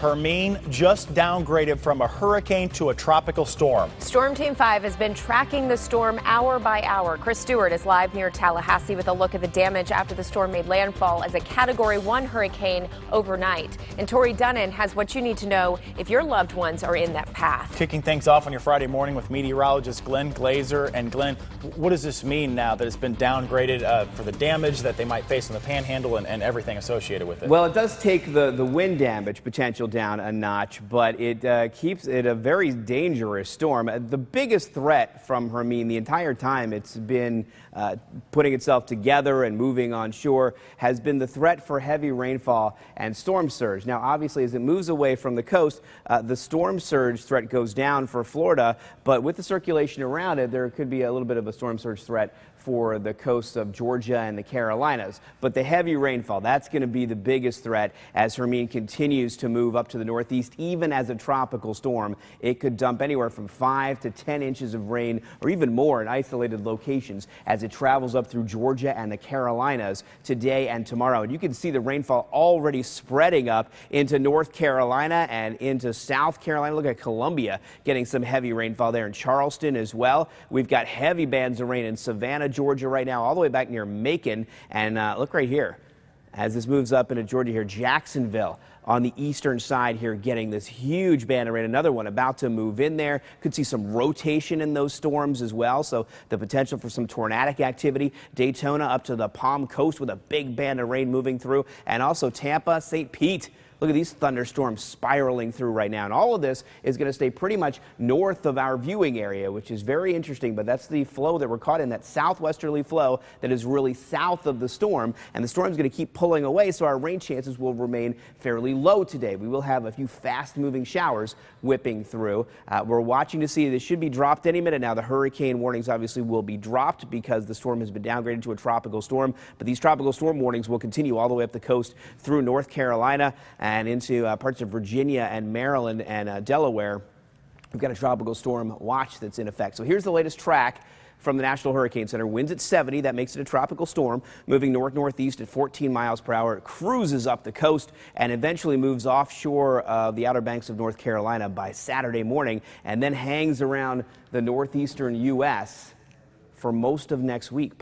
Hermine just downgraded from a hurricane to a tropical storm. Storm Team 5 has been tracking the storm hour by hour. Chris Stewart is live near Tallahassee with a look at the damage after the storm made landfall as a Category 1 hurricane overnight. And Tori Dunnan has what you need to know if your loved ones are in that path. Kicking things off on your Friday morning with meteorologist Glenn Glazer. And Glenn, what does this mean now that it's been downgraded for the damage that they might face in the panhandle and everything associated with it? Well, it does take the wind damage potential down a notch, but it keeps it a very dangerous storm. The biggest threat from Hermine the entire time it's been putting itself together and moving on shore has been the threat for heavy rainfall and storm surge. Now, obviously, as it moves away from the coast, the storm surge threat goes down for Florida, but with the circulation around it, there could be a little bit of a storm surge threat for the coasts of Georgia and the Carolinas. But the heavy rainfall, that's going to be the biggest threat as Hermine continues to move up to the northeast. Even as a tropical storm, it could dump anywhere from 5 to 10 inches of rain or even more in isolated locations as it travels up through Georgia and the Carolinas today and tomorrow. And you can see the rainfall already spreading up into North Carolina and into South Carolina. Look at Columbia getting some heavy rainfall there in Charleston as well. We've got heavy bands of rain in Savannah, Georgia right now, all the way back near Macon. And look right here as this moves up into Georgia here, Jacksonville on the eastern side here getting this huge band of rain. Another one about to move in there. Could see some rotation in those storms as well. So the potential for some tornadic activity. Daytona up to the Palm Coast with a big band of rain moving through. And also Tampa, St. Pete. Look at these thunderstorms spiraling through right now. And all of this is going to stay pretty much north of our viewing area, which is very interesting. But that's the flow that we're caught in, that southwesterly flow that is really south of the storm. And the storm's going to keep pulling away, so our rain chances will remain fairly low today. We will have a few fast-moving showers whipping through. We're watching to see this should be dropped any minute now. The hurricane warnings obviously will be dropped because the storm has been downgraded to a tropical storm. But these tropical storm warnings will continue all the way up the coast through North Carolina and into parts of Virginia and Maryland and Delaware. We've got a tropical storm watch that's in effect. So here's the latest track from the National Hurricane Center. Winds at 70, that makes it a tropical storm, moving north-northeast at 14 miles per hour. It cruises up the coast and eventually moves offshore of the Outer Banks of North Carolina by Saturday morning, and then hangs around the northeastern U.S. for most of next week.